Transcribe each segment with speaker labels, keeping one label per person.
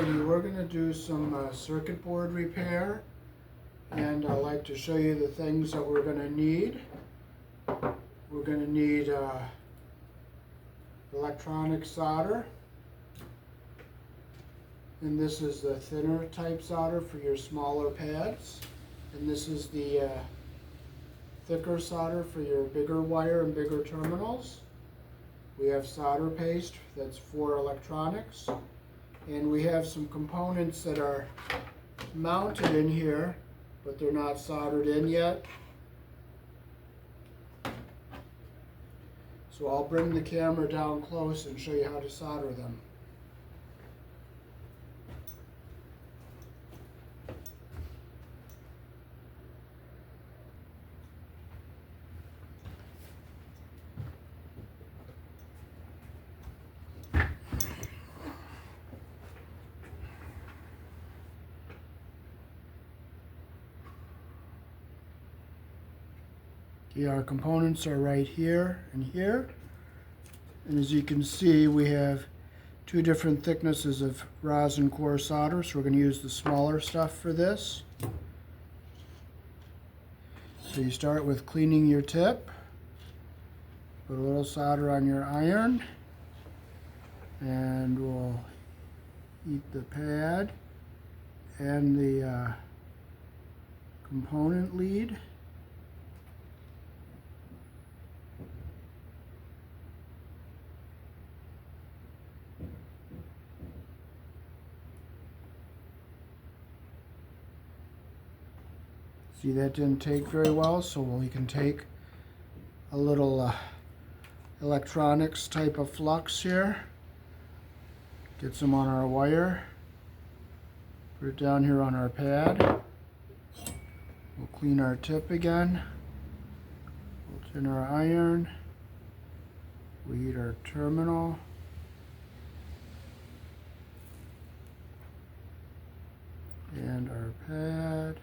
Speaker 1: Alrighty, we're going to do some circuit board repair, and I'd like to show you the things that we're going to need. We're going to need electronic solder, and this is the thinner type solder for your smaller pads, and this is the thicker solder for your bigger wire and bigger terminals. We have solder paste that's for electronics, and we have some components that are mounted in here but they're not soldered in yet. So I'll bring the camera down close and show you how to solder them. Okay, our components are right here and here. And as you can see, we have two different thicknesses of rosin core solder, so we're going to use the smaller stuff for this. So you start with cleaning your tip, put a little solder on your iron, and we'll heat the pad and the component lead. See, that didn't take very well, so we can take a little electronics type of flux here, get some on our wire, put it down here on our pad. We'll clean our tip again, we'll tin our iron, we heat our terminal, and our pad.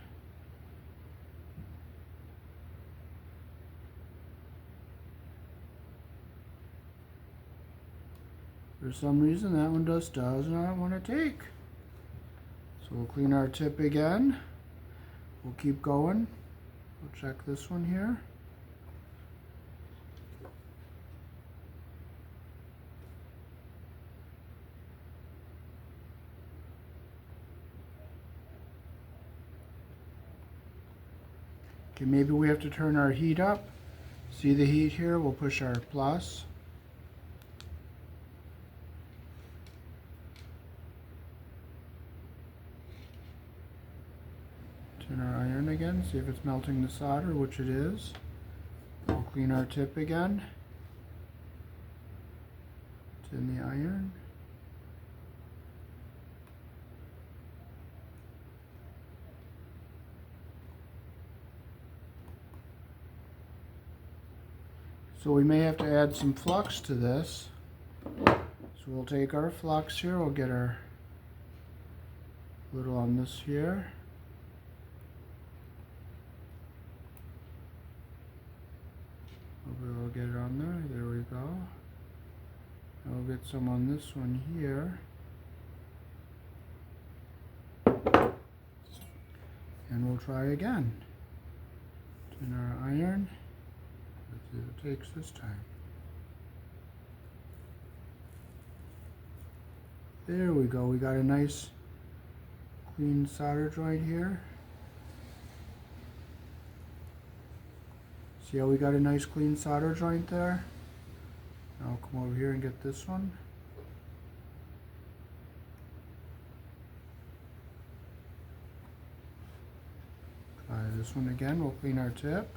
Speaker 1: For some reason that one does not want to take. So we'll clean our tip again. We'll keep going. We'll check this one here. Okay, maybe we have to turn our heat up. See the heat here? We'll push our plus. Turn our iron again, see if it's melting the solder, which it is. We'll clean our tip again. Tin the iron. So we may have to add some flux to this. So we'll take our flux here, we'll get our little on this here. We'll get it on there, there we go. And we'll get some on this one here. And we'll try again. Tin our iron. Let's see if it takes this time. There we go, we got a nice clean solder joint here. See how we got a nice clean solder joint there? Now I'll come over here and get this one. Try this one again, we'll clean our tip.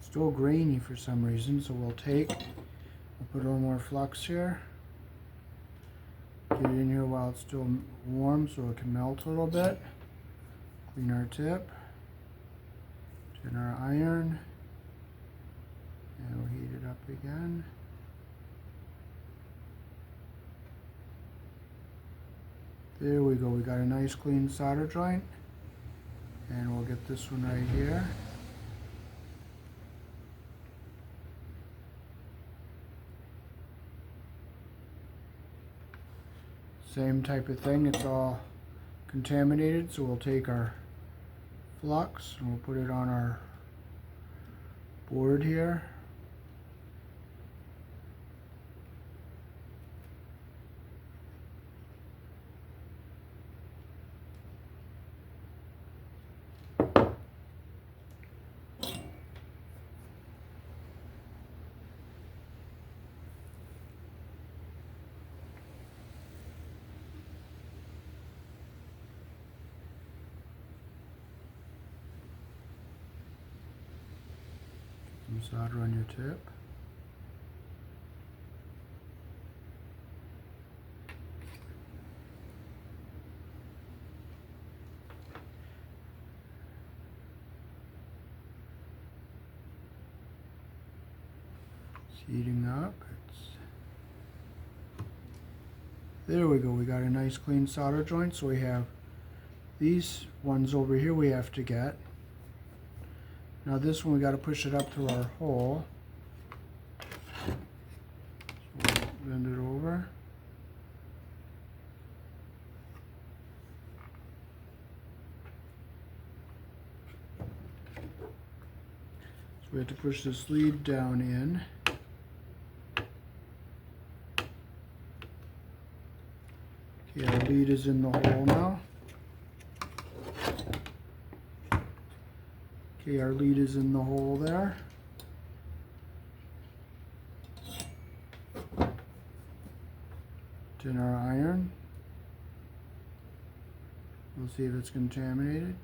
Speaker 1: Still grainy for some reason, so we'll put a little more flux here. Get it in here while it's still warm so it can melt a little bit. Clean our tip, tin our iron, and we'll heat it up again. There we go, we got a nice clean solder joint, and we'll get this one right here. Same type of thing, it's all contaminated, so we'll take our flux and we'll put it on our board here. Some solder on your tip. It's heating up. There we go, we got a nice clean solder joint. So we have these ones over here we have to get. Now this one we got to push it up through our hole. So we'll bend it over. So we have to push this lead down in. Okay, our lead is in the hole now. Okay, our lead is in the hole there. Tin our iron. We'll see if it's contaminated.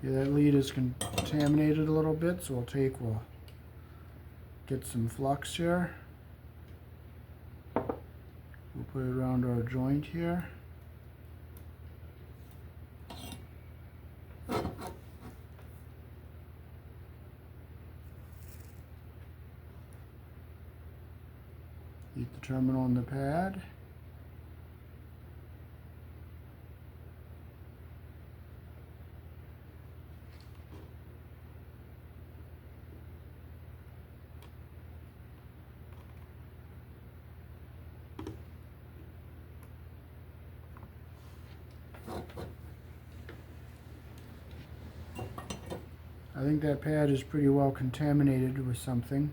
Speaker 1: Yeah, that lead is contaminated a little bit, so we'll get some flux here. We'll put it around our joint here. Heat the terminal on the pad. I think that pad is pretty well contaminated with something.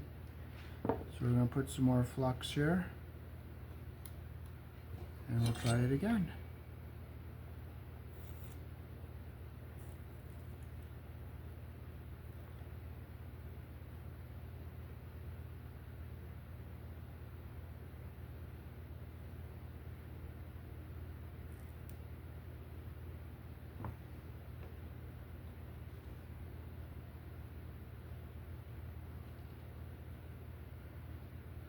Speaker 1: So we're going to put some more flux here. And we'll try it again.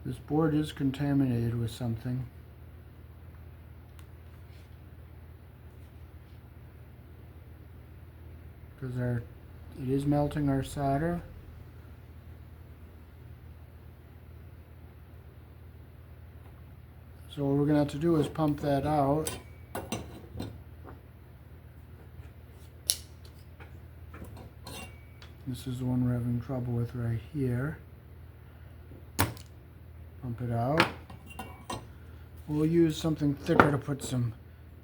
Speaker 1: This board is contaminated with something. Because it is melting our solder. So what we're going to have to do is pump that out. This is the one we're having trouble with right here. Pump it out. We'll use something thicker to put some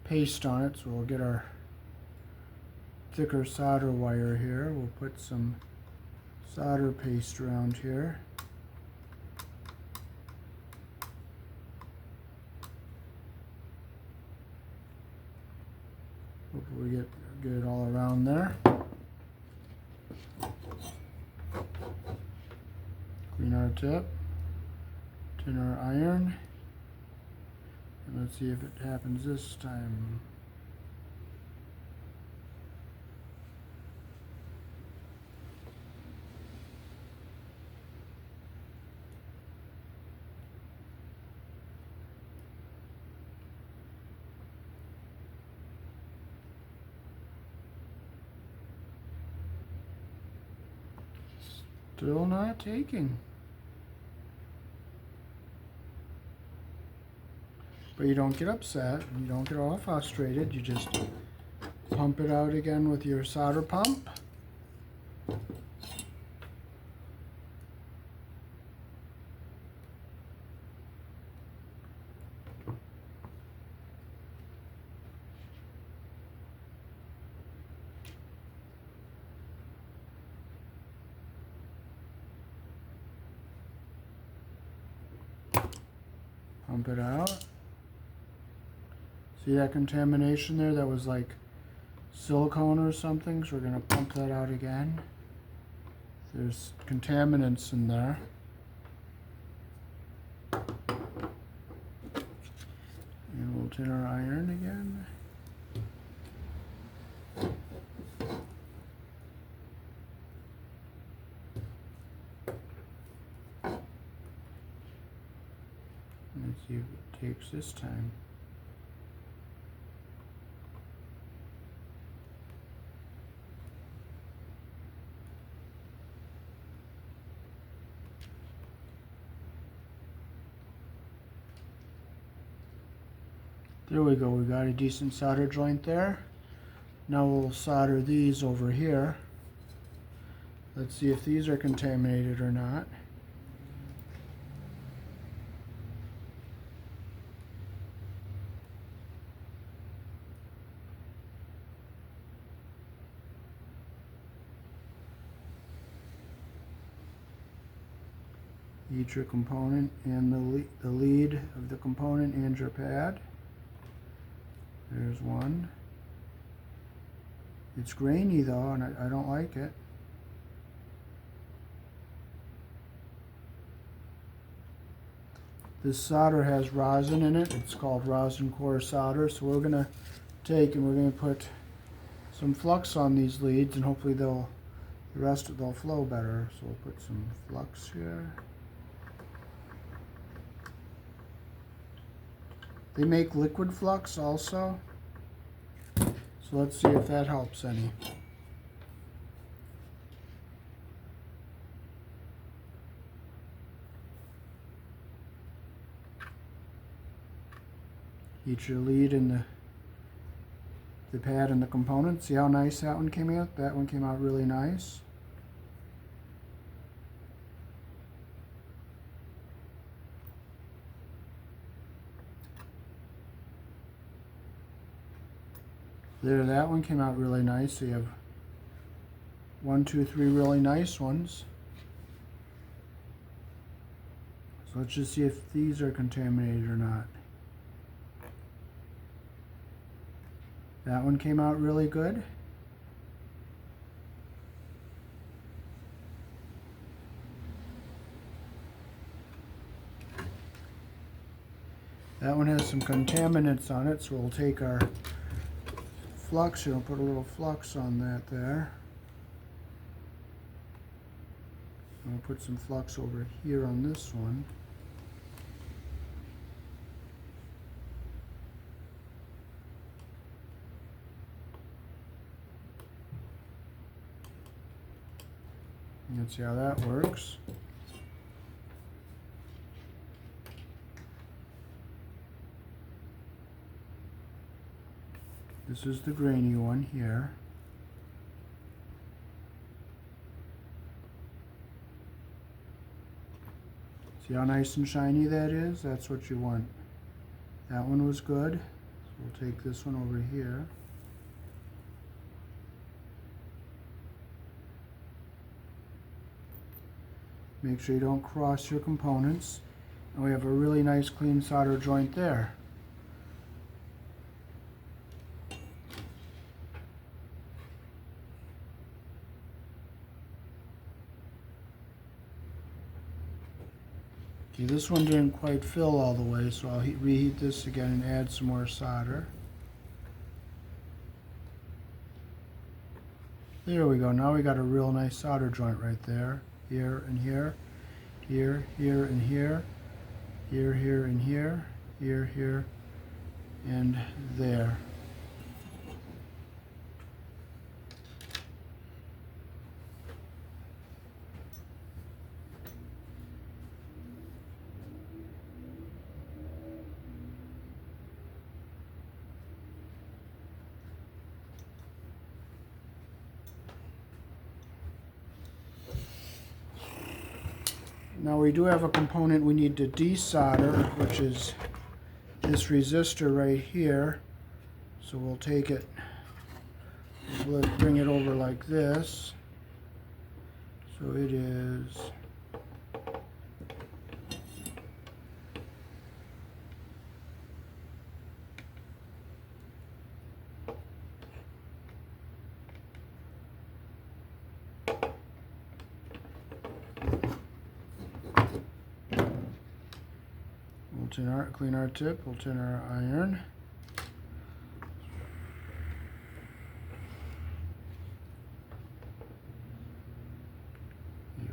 Speaker 1: paste on it, so we'll get our thicker solder wire here. We'll put some solder paste around here. Hopefully we get it all around there. Clean our tip. Tin our iron, and let's see if it happens this time. Still not taking. But you don't get upset, you don't get all frustrated, you just pump it out again with your solder pump. Pump it out. See that contamination there? That was like silicone or something, so we're going to pump that out again. There's contaminants in there. And we'll tin our iron again. Let's see if it takes this time. There we go, we got a decent solder joint there. Now we'll solder these over here. Let's see if these are contaminated or not. Each your component and the lead of the component and your pad. There's one. It's grainy though, and I don't like it. This solder has rosin in it. It's called rosin core solder. So we're gonna take and we're gonna put some flux on these leads, and hopefully they'll flow better. So we'll put some flux here. They make liquid flux also, so let's see if that helps any. Heat your lead in the pad and the component. See how nice that one came out? That one came out really nice. There, that one came out really nice. So you have 1, 2, 3 really nice ones. So let's just see if these are contaminated or not. That one came out really good. That one has some contaminants on it, so we'll take our flux, you'll put a little flux on that there. And we'll put some flux over here on this one. Let's see how that works. This is the grainy one here. See how nice and shiny that is? That's what you want. That one was good. So we'll take this one over here. Make sure you don't cross your components. And we have a really nice clean solder joint there. Okay, this one didn't quite fill all the way, so I'll reheat this again and add some more solder. There we go. Now we got a real nice solder joint right there. Here and here, here, here and here, here, here and here, here, here, and there. Now we do have a component we need to desolder, which is this resistor right here. So we'll take it, we'll bring it over like this. So it is clean our tip, we'll tin our iron.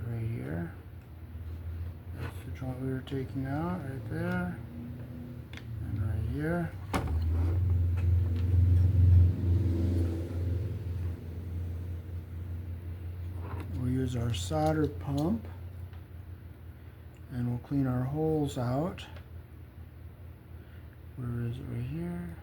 Speaker 1: Right here. That's the joint we were taking out, right there. And right here. We'll use our solder pump and we'll clean our holes out. Where is it? Right here.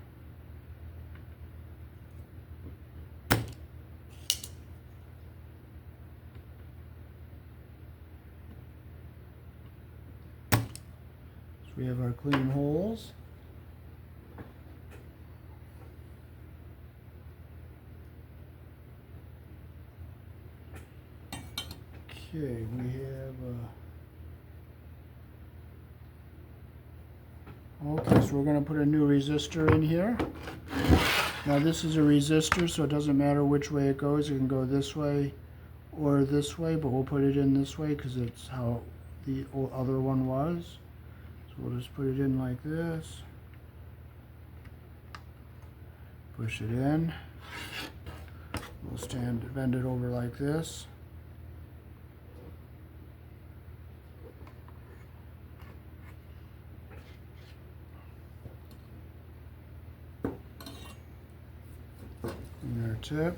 Speaker 1: So we have our clean holes. Okay, we have okay, so we're going to put a new resistor in here. Now this is a resistor, so it doesn't matter which way it goes. It can go this way or this way, but we'll put it in this way because it's how the other one was. So we'll just put it in like this. Push it in. We'll bend it over like this. Our tip,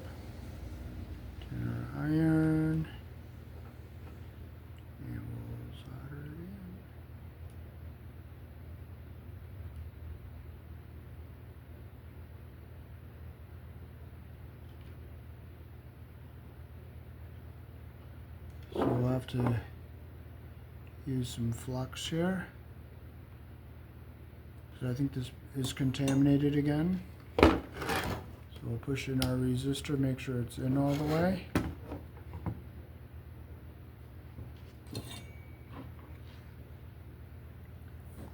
Speaker 1: tin our iron, and we'll solder it in. So we'll have to use some flux here, because I think this is contaminated again. So we'll push in our resistor, make sure it's in all the way.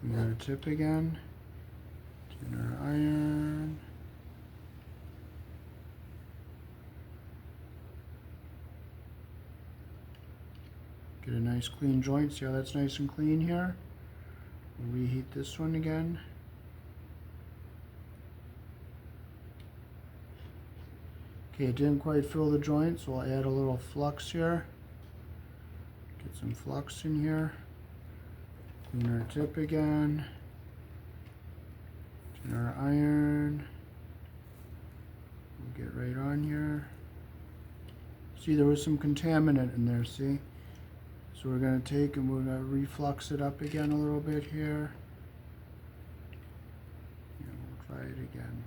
Speaker 1: Clean our tip again. Tin our iron. Get a nice clean joint. See how that's nice and clean here? We'll reheat this one again. Okay, it didn't quite fill the joint, so I'll add a little flux here. Get some flux in here. Clean our tip again. Tin our iron. We'll get right on here. See, there was some contaminant in there, see? So we're going to take and we're going to reflux it up again a little bit here. And we'll try it again.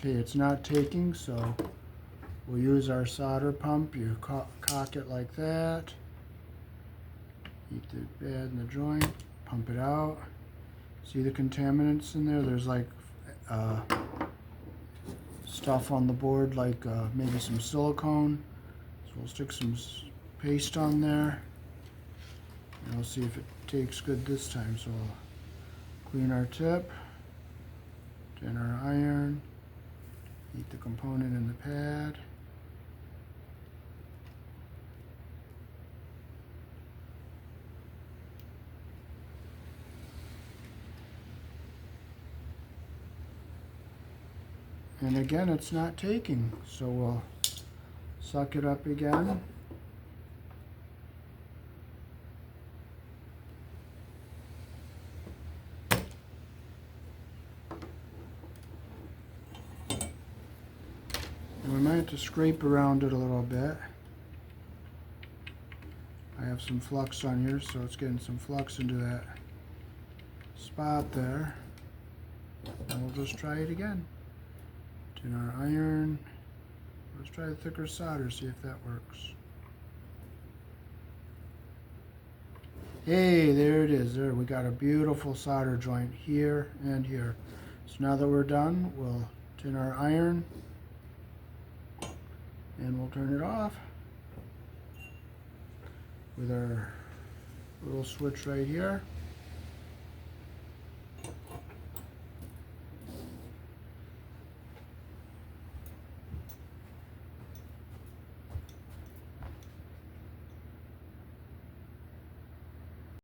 Speaker 1: Okay, it's not taking, so we'll use our solder pump. You cock it like that. Heat the bed in the joint, pump it out. See the contaminants in there? There's like stuff on the board, like maybe some silicone. So we'll stick some paste on there. And we'll see if it takes good this time. So we'll clean our tip, tin our iron. Heat the component in the pad. And again, it's not taking, so we'll suck it up again. And we might have to scrape around it a little bit. I have some flux on here, so it's getting some flux into that spot there. And we'll just try it again. Tin our iron, Let's try the thicker solder, see if that works. Hey, there it is. There, we got a beautiful solder joint here and here. So now that we're done, we'll tin our iron and we'll turn it off with our little switch right here.